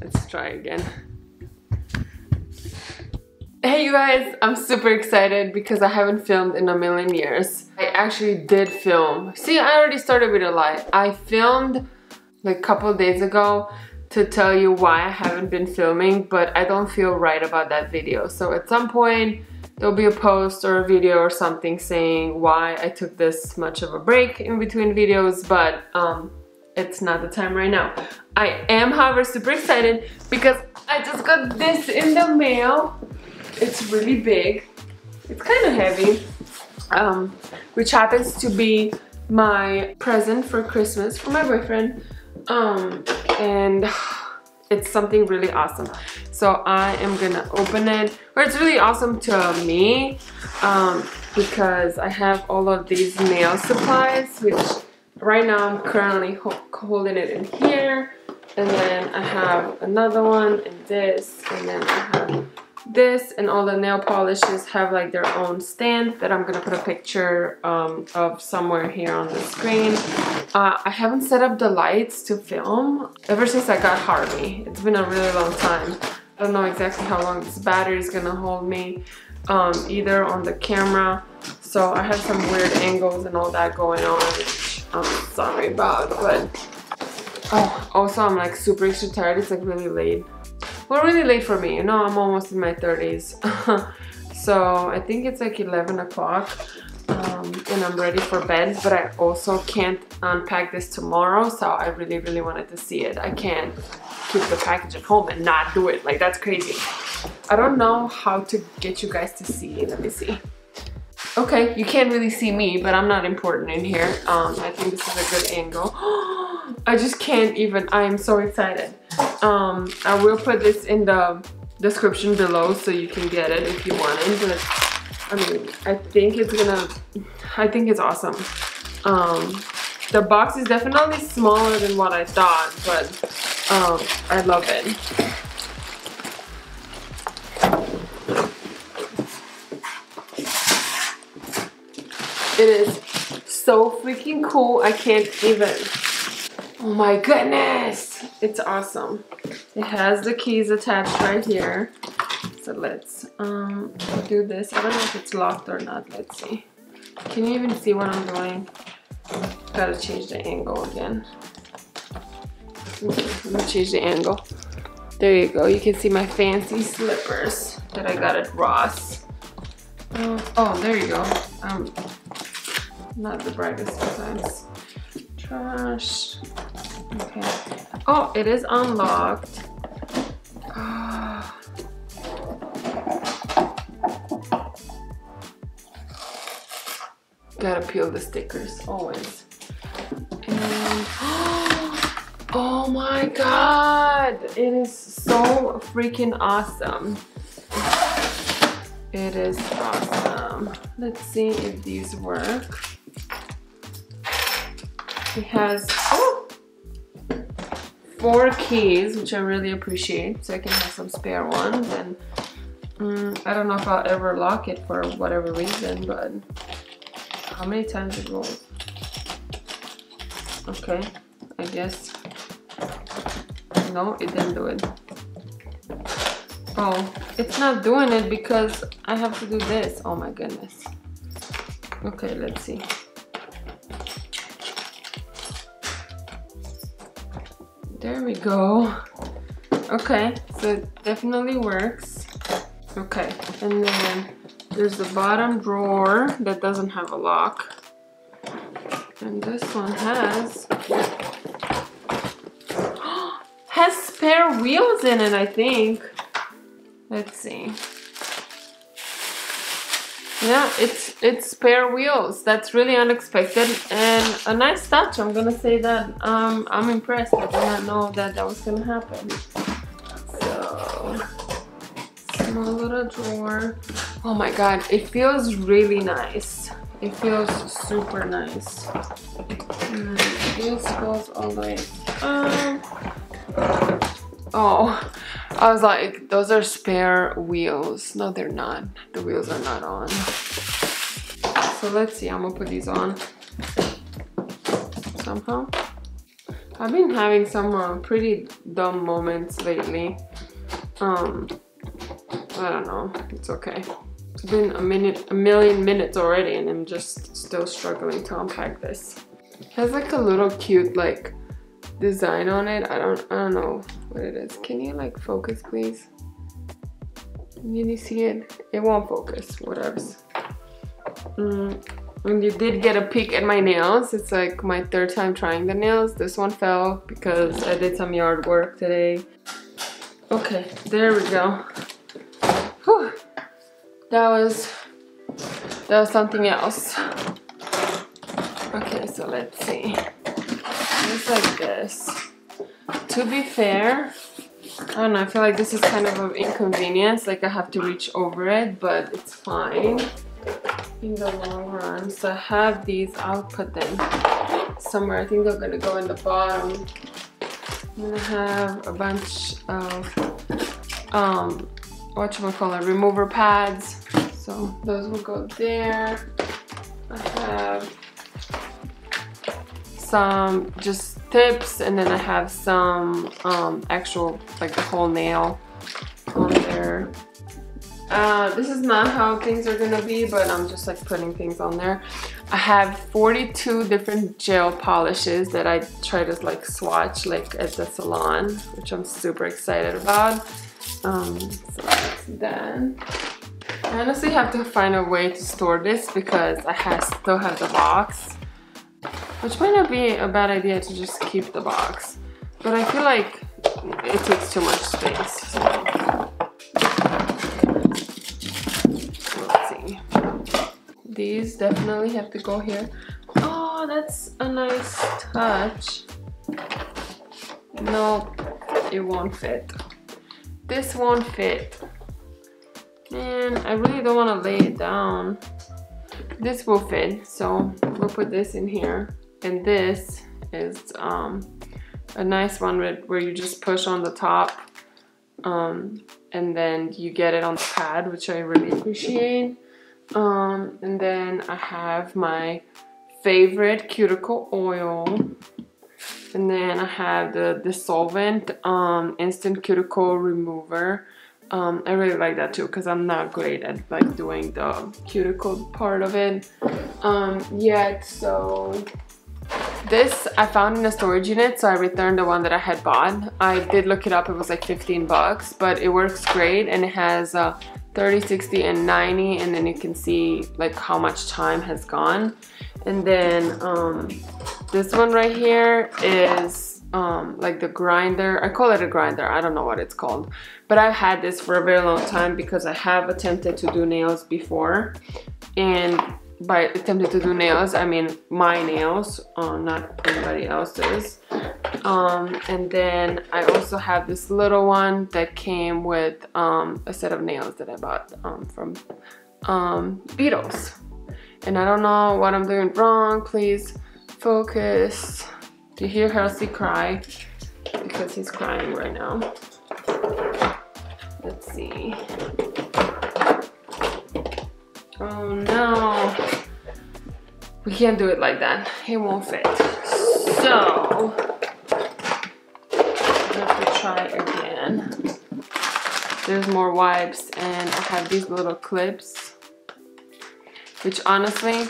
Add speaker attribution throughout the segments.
Speaker 1: Let's try again. Hey you guys, I'm super excited because I haven't filmed in a million years. I actually did film. See, I already started with a lie. I filmed like a couple days ago to tell you why I haven't been filming, but I don't feel right about that video. So at some point there'll be a post or a video or something saying why I took this much of a break in between videos, but it's not the time right now. I am, however, super excited because I just got this in the mail. It's really big. It's kind of heavy, which happens to be my present for Christmas for my boyfriend. And it's something really awesome. So I am gonna open it. Or it's really awesome to me because I have all of these nail supplies, which right now I'm currently holding it in here. And then I have another one and this, and then I have this, and all the nail polishes have like their own stand that I'm gonna put a picture of somewhere here on the screen. I haven't set up the lights to film ever since I got Harvey. It's been a really long time. I don't know exactly how long this battery is gonna hold me either on the camera. So I have some weird angles and all that going on, which I'm sorry about, but also I'm like super extra tired. It's like really late. Well, really late for me, you know, I'm almost in my 30s. So I think it's like 11 o'clock and I'm ready for bed, but I also can't unpack this tomorrow, so I really wanted to see it. I can't keep the package at home and not do it, like that's crazy. I don't know how to get you guys to see. Let me see. Okay, you can't really see me, but I'm not important in here. I think this is a good angle. I just can't even, I am so excited. I will put this in the description below so you can get it if you want it. But I mean, I think it's awesome. The box is definitely smaller than what I thought, but I love it. It is so freaking cool. I can't even. Oh my goodness. It's awesome. It has the keys attached right here. So let's do this. I don't know if it's locked or not. Let's see. Can you even see what I'm doing? Gotta change the angle again. Okay, let me change the angle. There you go. You can see my fancy slippers that I got at Ross. Oh, there you go. Not the brightest sometimes. Trash. Okay. Oh, it is unlocked. Gotta peel the stickers always. And oh my god, it is so freaking awesome. It is awesome. Let's see if these work. It has 4 keys, which I really appreciate, so I can have some spare ones. And I don't know if I'll ever lock it for whatever reason, but how many times it rolls? Okay, I guess. No, it didn't do it. Oh, it's not doing it because I have to do this. Oh my goodness. Okay, let's see. There we go. Okay, so it definitely works. Okay, and then there's the bottom drawer that doesn't have a lock. And this one has spare wheels in it, I think. Let's see. Yeah, it's spare wheels. That's really unexpected and a nice touch. I'm gonna say that. I'm impressed. I did not know that was gonna happen. So, small little drawer. Oh my god, it feels really nice. It feels super nice. And this goes all the way up. Oh, I was like, those are spare wheels. No, they're not. The wheels are not on. So let's see, I'm gonna put these on somehow. I've been having some pretty dumb moments lately. I don't know, it's okay. It's been a million minutes already and I'm just still struggling to unpack this. It has like a little cute like design on it. I don't know what it is. Can you like focus please? Can you see it? It won't focus, whatevs. And you did get a peek at my nails. It's like my third time trying the nails. This one fell because I did some yard work today. Okay, there we go. Whew. That was something else. Okay, so let's see. It's like this. To be fair, I don't know, I feel like this is kind of an inconvenience, like I have to reach over it, but it's fine in the long run. So I have these, I'll put them somewhere. I think they're gonna go in the bottom. I'm gonna have a bunch of whatchamacallit, remover pads. So those will go there. I have some just tips, and then I have some actual, like the whole nail on there. This is not how things are gonna be, but I'm just like putting things on there. I have 42 different gel polishes that I try to like swatch like at the salon, which I'm super excited about. So that's done. I honestly have to find a way to store this because I still have the box, which might not be a bad idea to just keep the box, but I feel like it takes too much space. So let's see. These definitely have to go here. Oh, that's a nice touch. Nope, it won't fit. This won't fit. Man, I really don't want to lay it down. This will fit, so we'll put this in here. And this is a nice one where you just push on the top and then you get it on the pad, which I really appreciate. And then I have my favorite cuticle oil. And then I have the Dissolvent Instant Cuticle Remover. I really like that too because I'm not great at like doing the cuticle part of it yet. So this I found in a storage unit, so I returned the one that I had bought. I did look it up, it was like 15 bucks, but it works great and it has 30, 60, and 90, and then you can see like how much time has gone. And then this one right here is like the grinder. I call it a grinder, I don't know what it's called, but I've had this for a very long time because I have attempted to do nails before. And by attempted to do nails, I mean my nails, not anybody else's. And then I also have this little one that came with a set of nails that I bought from Beatles. And I don't know what I'm doing wrong. Please focus. Do you hear Halsey cry? Because he's crying right now. Let's see. Oh no. We can't do it like that. It won't fit. So I have to try again. There's more wipes and I have these little clips, which honestly,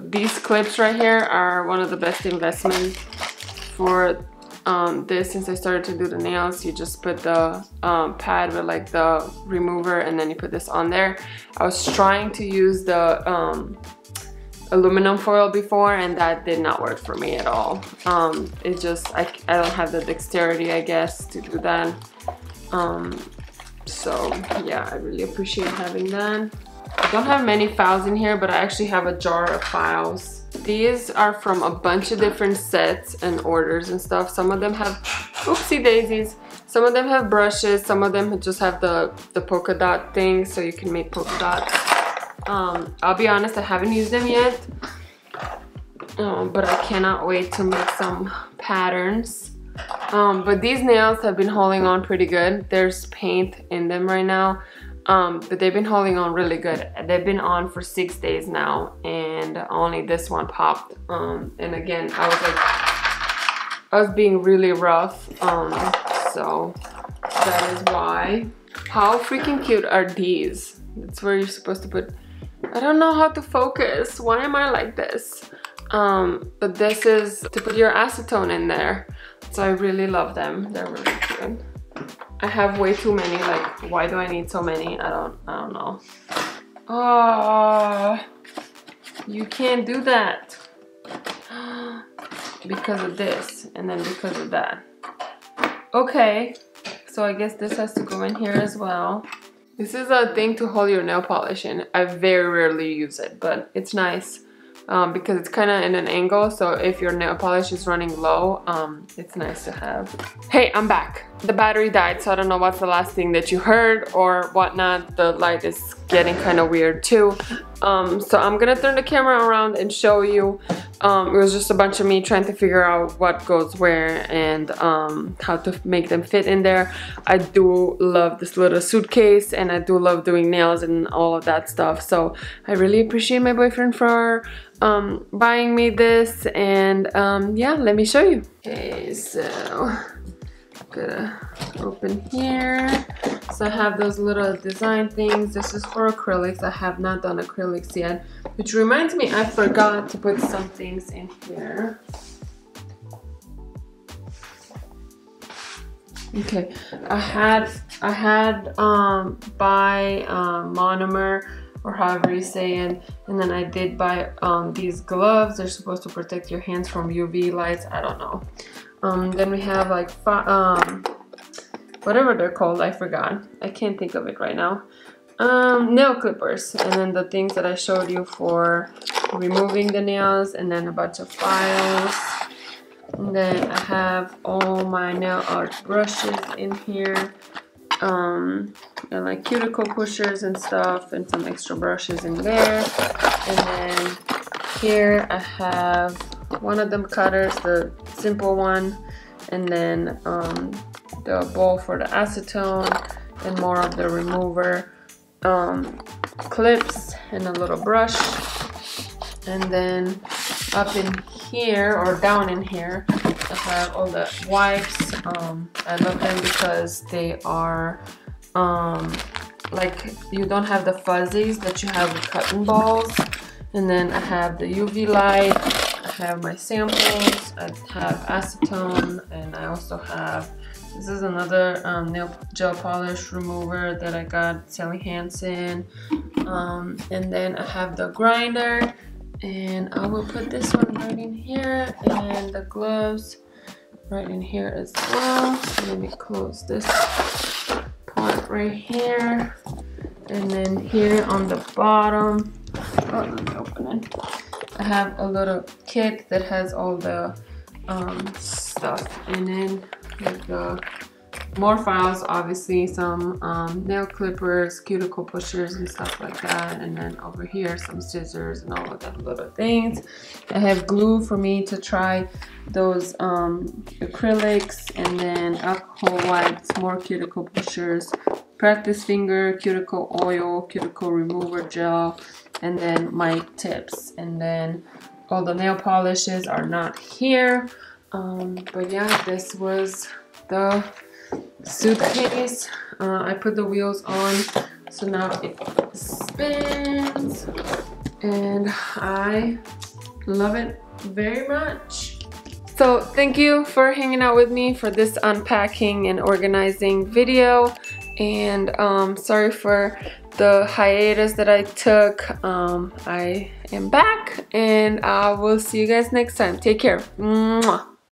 Speaker 1: these clips right here are one of the best investments for this. Since I started to do the nails, you just put the pad with like the remover and then you put this on there. I was trying to use the aluminum foil before and that did not work for me at all. It just, I don't have the dexterity, I guess, to do that. So yeah, I really appreciate having that. I don't have many files in here, but I actually have a jar of files. These are from a bunch of different sets and orders and stuff. Some of them have, oopsie daisies, some of them have brushes, some of them just have the polka dot thing, so you can make polka dots. I'll be honest, I haven't used them yet, but I cannot wait to make some patterns. But these nails have been holding on pretty good. There's paint in them right now. but they've been holding on really good. They've been on for 6 days now, and only this one popped. And again, I was being really rough, so that is why. How freaking cute are these? That's where you're supposed to put, I don't know how to focus. Why am I like this? But this is to put your acetone in there. So I really love them. They're really cute. I have way too many. Like, why do I need so many? I don't know. Oh, you can't do that. Because of this, and then because of that. Okay, so I guess this has to go in here as well. This is a thing to hold your nail polish in. I very rarely use it, but it's nice. Because it's kind of in an angle, so if your nail polish is running low, it's nice to have. Hey, I'm back. The battery died, so I don't know what's the last thing that you heard or whatnot. The light is getting kind of weird too. So I'm gonna turn the camera around and show you. It was just a bunch of me trying to figure out what goes where and how to make them fit in there. I do love this little suitcase, and I do love doing nails and all of that stuff. So I really appreciate my boyfriend for buying me this, and yeah, let me show you. Okay, so gonna open here. So I have those little design things. This is for acrylics. I have not done acrylics yet, which reminds me I forgot to put some things in here. Okay, I had buy monomer, or however you say it, and then I did buy these gloves. They're supposed to protect your hands from UV lights. I don't know. Then we have like whatever they're called, I forgot. I can't think of it right now. Nail clippers, and then the things that I showed you for removing the nails, and then a bunch of files. And then I have all my nail art brushes in here. And like cuticle pushers and stuff, and some extra brushes in there. And then here I have one of them cutters, the simple one, and then the bowl for the acetone, and more of the remover clips, and a little brush. And then up in here, or down in here, I have all the wipes. I love them because they are like, you don't have the fuzzies that you have with cotton balls. And then I have the UV light, I have my samples, I have acetone, and I also have, this is another nail gel polish remover that I got Sally Hansen. And then I have the grinder, and I will put this one right in here, and the gloves right in here as well. So let me close this part right here, and then here on the bottom, oh, let me open it. I have a little kit that has all the stuff in it, like the more files, obviously, some nail clippers, cuticle pushers and stuff like that, and then over here some scissors and all of that little things. I have glue for me to try those acrylics, and then alcohol wipes, more cuticle pushers, practice finger, cuticle oil, cuticle remover gel, and then my tips. And then all the nail polishes are not here, but yeah, this was the suitcase. I put the wheels on, so now it spins, and I love it very much. So thank you for hanging out with me for this unpacking and organizing video, and sorry for the hiatus that I took. I am back, and I will see you guys next time. Take care. Mwah.